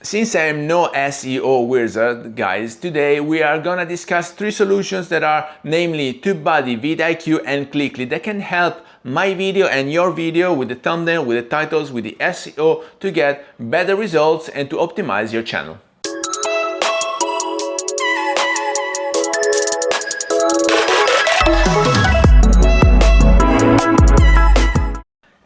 Since I'm no SEO wizard, guys, today we are gonna discuss 3 solutions that are namely TubeBuddy, VidIQ and Clickly that can help my video and your video with the thumbnail, with the titles, with the SEO to get better results and to optimize your channel.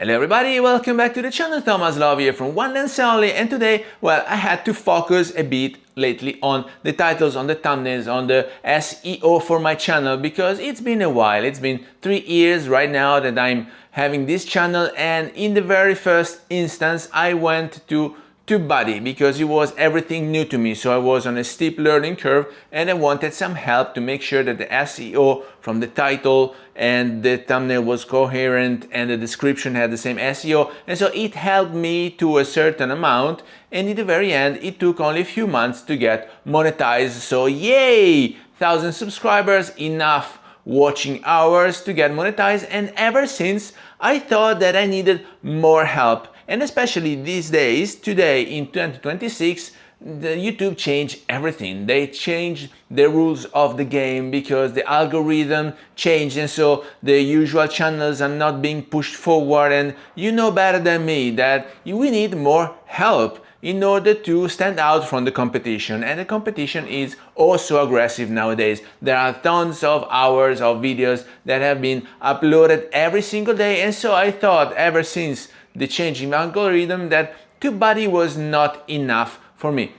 Hello everybody, welcome back to the channel. Thomas Love here from One Lens Only, and today, well, I had to focus a bit lately on the titles, on the thumbnails, on the SEO for my channel because it's been a while. It's been 3 years right now that I'm having this channel, and in the very first instance I went to TubeBuddy because it was everything new to me, so I was on a steep learning curve and I wanted some help to make sure that the SEO from the title and the thumbnail was coherent and the description had the same SEO, and so it helped me to a certain amount, and in the very end it took only a few months to get monetized. So yay, 1,000 subscribers, enough watching hours to get monetized, and ever since I thought that I needed more help. And especially these days, today in 2026, the YouTube changed everything. They changed the rules of the game because the algorithm changed, and so the usual channels are not being pushed forward, and you know better than me that we need more help in order to stand out from the competition, and the competition is also aggressive nowadays. There are tons of hours of videos that have been uploaded every single day, and so I thought ever since the changing algorithm that TubeBuddy was not enough for me.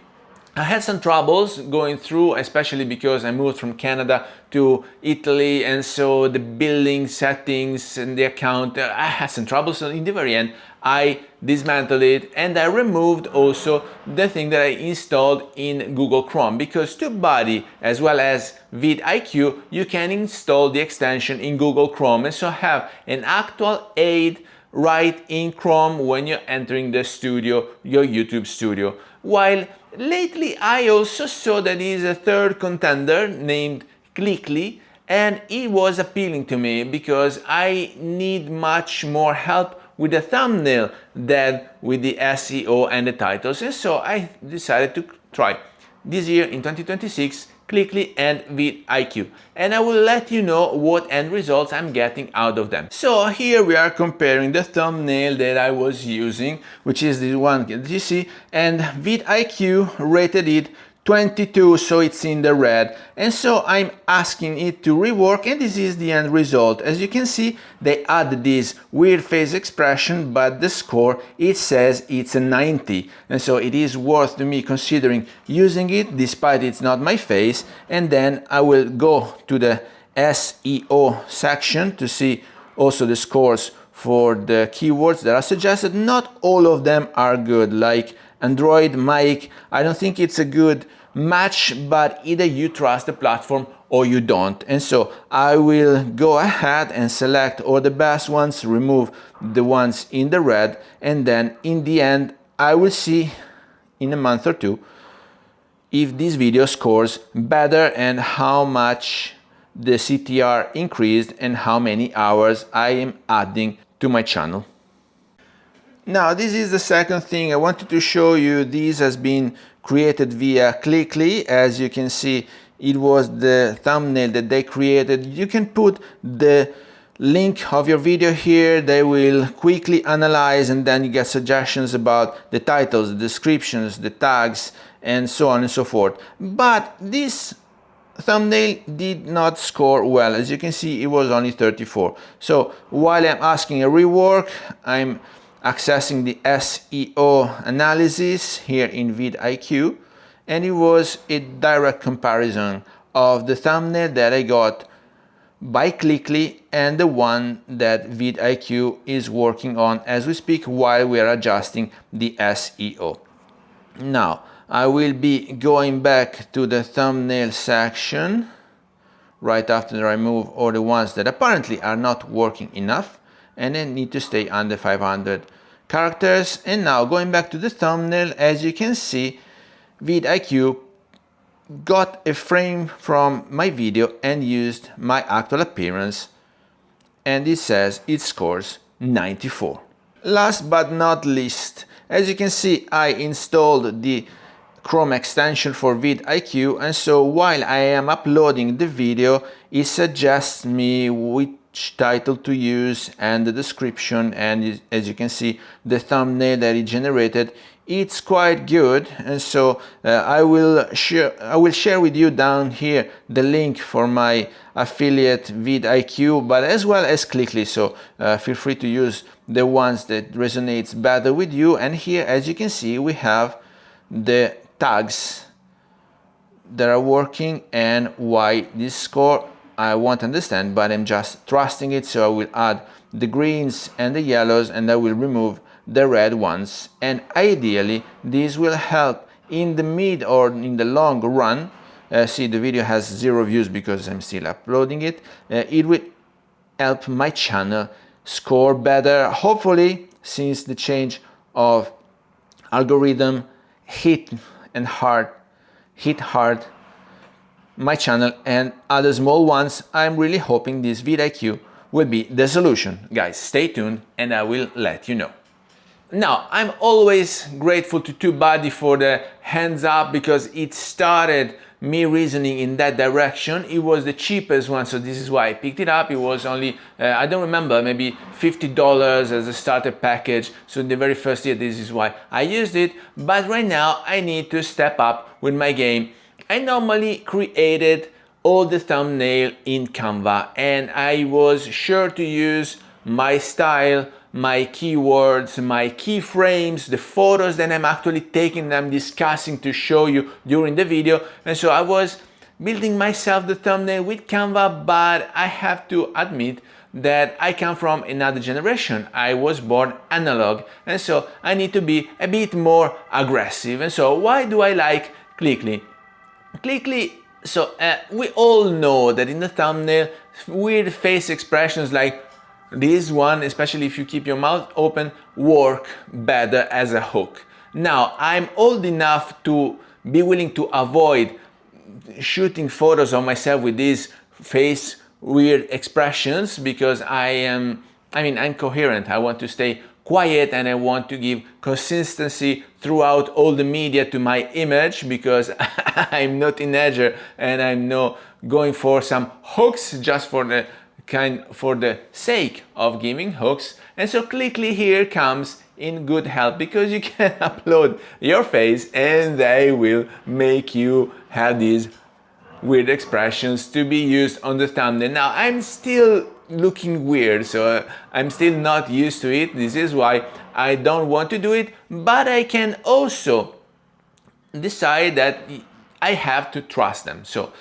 I had some troubles going through, especially because I moved from Canada to Italy, and so the billing settings and the account, I had some trouble. So in the very end I dismantled it, and I removed also the thing that I installed in Google Chrome, because TubeBuddy as well as VidIQ, you can install the extension in Google Chrome, and so have an actual aid right in Chrome when you're entering the studio, your YouTube studio. While lately I also saw that there is a third contender named Clickly, and it was appealing to me because I need much more help with the thumbnail than with the SEO and the titles, and so I decided to try this year in 2026 Clickly and VidIQ, and I will let you know what end results I'm getting out of them. So here we are comparing the thumbnail that I was using, which is the one that you see, and VidIQ rated it 22, so it's in the red, and so I'm asking it to rework, and this is the end result. As you can see, they add this weird face expression, but the score, it says it's a 90, and so it is worth to me considering using it despite it's not my face. And then I will go to the SEO section to see also the scores for the keywords that are suggested. Not all of them are good, like Android mic. I don't think it's a good match, but either you trust the platform or you don't, and so I will go ahead and select all the best ones, remove the ones in the red, and then in the end I will see in a month or two if this video scores better and how much the CTR increased and how many hours I am adding to my channel. Now, this is the second thing I wanted to show you. This has been created via Clickly. As you can see, it was the thumbnail that they created. You can put the link of your video here. They will quickly analyze, and then you get suggestions about the titles, the descriptions, the tags, and so on and so forth. But this thumbnail did not score well. As you can see, it was only 34. So while I'm asking a rework, I'm accessing the SEO analysis here in VidIQ, and it was a direct comparison of the thumbnail that I got by Clickly and the one that VidIQ is working on as we speak while we are adjusting the SEO. Now I will be going back to the thumbnail section right after I remove all the ones that apparently are not working enough and then need to stay under 500 characters. And now going back to the thumbnail, as you can see, VidIQ got a frame from my video and used my actual appearance, and it says it scores 94. Last but not least, as you can see, I installed the Chrome extension for VidIQ, and so while I am uploading the video, it suggests me which title to use and the description, and as you can see, the thumbnail that it generated, it's quite good. And so I will share with you down here the link for my affiliate VidIQ, but as well as Clickly, so feel free to use the ones that resonates better with you. And here, as you can see, we have the tags that are working and why this score I won't understand, but I'm just trusting it. So I will add the greens and the yellows, and I will remove the red ones, and ideally this will help in the mid or in the long run. See, the video has 0 views because I'm still uploading it. It will help my channel score better, hopefully, since the change of algorithm hit hard my channel and other small ones. I'm really hoping this VidIQ will be the solution. Guys, stay tuned and I will let you know. Now, I'm always grateful to TubeBuddy for the hands up, because it started me reasoning in that direction. It was the cheapest one, so this is why I picked it up. It was only, I don't remember, maybe $50 as a starter package. So in the very first year, this is why I used it. But right now, I need to step up with my game. I normally created all the thumbnail in Canva, and I was sure to use my style, my keywords, my keyframes, the photos that I'm actually taking, I'm discussing to show you during the video. And so I was building myself the thumbnail with Canva, but I have to admit that I come from another generation. I was born analog, and so I need to be a bit more aggressive. And so why do I like Clickly? Clickly, so we all know that in the thumbnail, weird face expressions like this one, especially if you keep your mouth open, work better as a hook. Now, I'm old enough to be willing to avoid shooting photos of myself with these face weird expressions, because I'm coherent. I want to stay quiet and I want to give consistency throughout all the media to my image, because I'm no teenager and I'm not going for some hooks just for the sake of giving hooks. And so Clickly here comes in good help, because you can upload your face and they will make you have these weird expressions to be used on the thumbnail. Now, I'm still looking weird, so I'm still not used to it. This is why I don't want to do it, but I can also decide that I have to trust them. So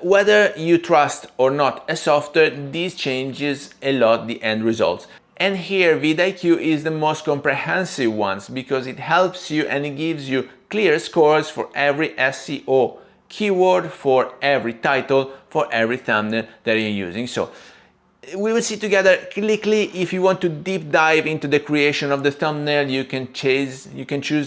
whether you trust or not a software, this changes a lot the end results. And here VidIQ is the most comprehensive ones, because it helps you and it gives you clear scores for every SEO keyword, for every title, for every thumbnail that you're using. So we will see together Clickly. If you want to deep dive into the creation of the thumbnail, you can choose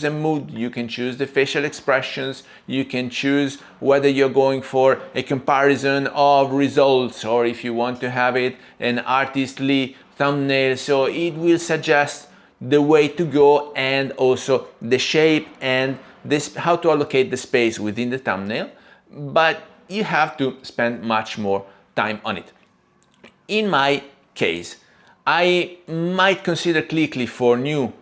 a mood, you can choose the facial expressions, you can choose whether you're going for a comparison of results, or if you want to have it an artistly thumbnail. So it will suggest the way to go, and also the shape and this, how to allocate the space within the thumbnail, but you have to spend much more time on it. In my case, I might consider Clickly for new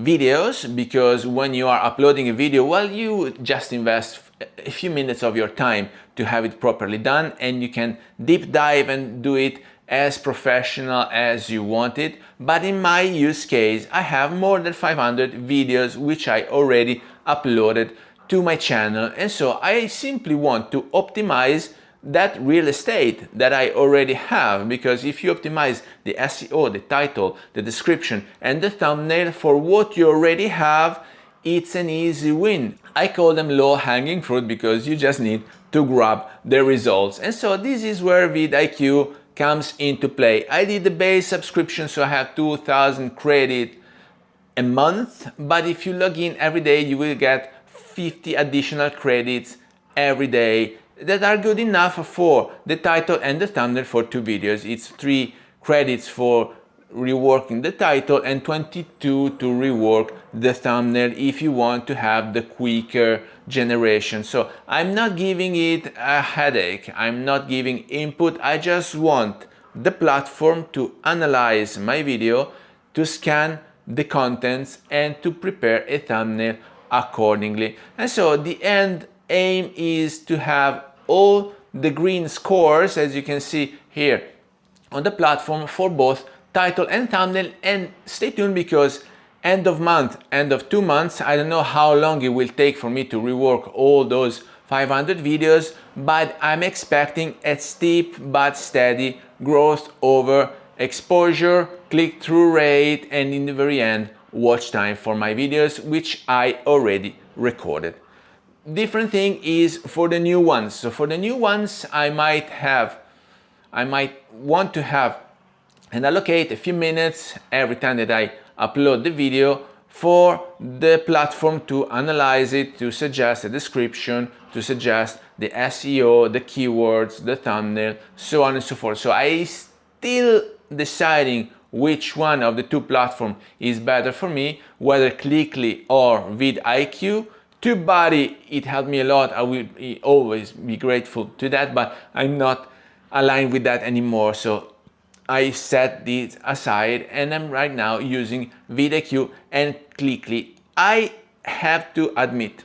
videos, because when you are uploading a video, well, you just invest a few minutes of your time to have it properly done, and you can deep dive and do it as professional as you want it. But in my use case, I have more than 500 videos which I already uploaded to my channel, and so I simply want to optimize that real estate that I already have, because if you optimize the SEO, the title, the description, and the thumbnail for what you already have, it's an easy win. I call them low-hanging fruit, because you just need to grab the results. And so this is where VidIQ comes into play. I did the base subscription, so I have 2,000 credit a month, but if you log in every day, you will get 50 additional credits every day that are good enough for the title and the thumbnail for 2 videos. It's 3 credits for reworking the title, and 22 to rework the thumbnail if you want to have the quicker generation. So I'm not giving it a headache, I'm not giving input, I just want the platform to analyze my video, to scan the contents, and to prepare a thumbnail accordingly. And so the end aim is to have all the green scores, as you can see here on the platform, for both title and thumbnail. And stay tuned, because end of month, end of 2 months, I don't know how long it will take for me to rework all those 500 videos, but I'm expecting a steep but steady growth over exposure, click-through rate, and in the very end, watch time for my videos, which I already recorded. Different thing is for the new ones. So for the new ones, I might want to have and allocate a few minutes every time that I upload the video for the platform to analyze it, to suggest a description, to suggest the SEO, the keywords, the thumbnail, so on and so forth. So I still deciding which one of the two platforms is better for me, whether Clickly or VidIQ. TubeBuddy, it helped me a lot. I will always be grateful to that, but I'm not aligned with that anymore. So I set this aside, and I'm right now using VidIQ and Clickly. I have to admit,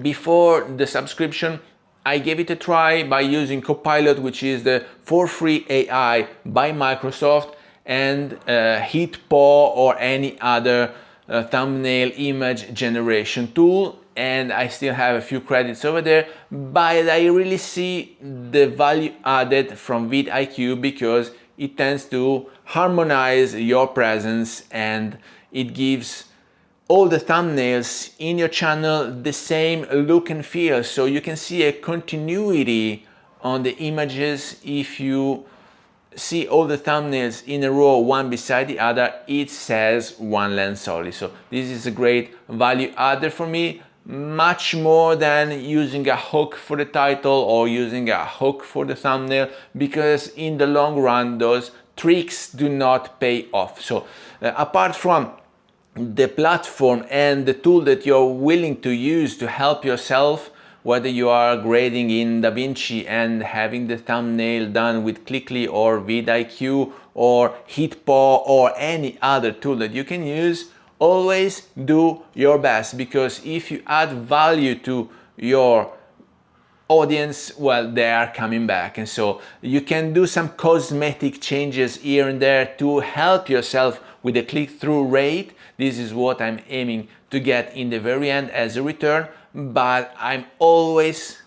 before the subscription, I gave it a try by using Copilot, which is the for free AI by Microsoft, and HitPaw or any other thumbnail image generation tool, and I still have a few credits over there, but I really see the value added from VidIQ, because it tends to harmonize your presence and it gives all the thumbnails in your channel the same look and feel, so you can see a continuity on the images. If you see all the thumbnails in a row, one beside the other, it says One Lens Only. So this is a great value adder for me, much more than using a hook for the title or using a hook for the thumbnail, because in the long run those tricks do not pay off. So apart from the platform and the tool that you're willing to use to help yourself, whether you are grading in DaVinci and having the thumbnail done with Clickly or VidIQ or HitPaw or any other tool that you can use, always do your best, because if you add value to your audience, well, they are coming back. And so you can do some cosmetic changes here and there to help yourself with the click-through rate. This is what I'm aiming to get in the very end as a return, but I'm always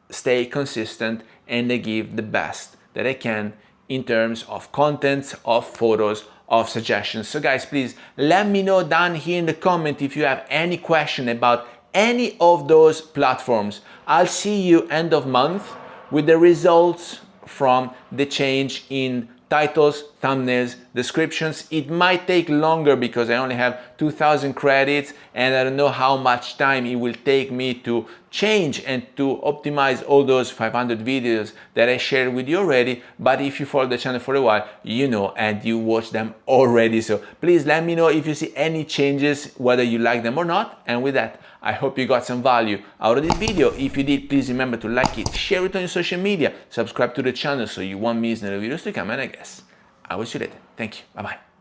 stay consistent and I give the best that I can in terms of contents, of photos, of suggestions. So guys, please let me know down here in the comment if you have any question about any of those platforms. I'll see you end of month with the results from the change in titles, thumbnails, descriptions. It might take longer because I only have 2,000 credits and I don't know how much time it will take me to change and to optimize all those 500 videos that I shared with you already. But if you follow the channel for a while, you know, and you watch them already. So please let me know if you see any changes, whether you like them or not. And with that, I hope you got some value out of this video. If you did, please remember to like it, share it on your social media, subscribe to the channel so you won't miss the videos to come, and I guess I will see you later. Thank you. Bye-bye.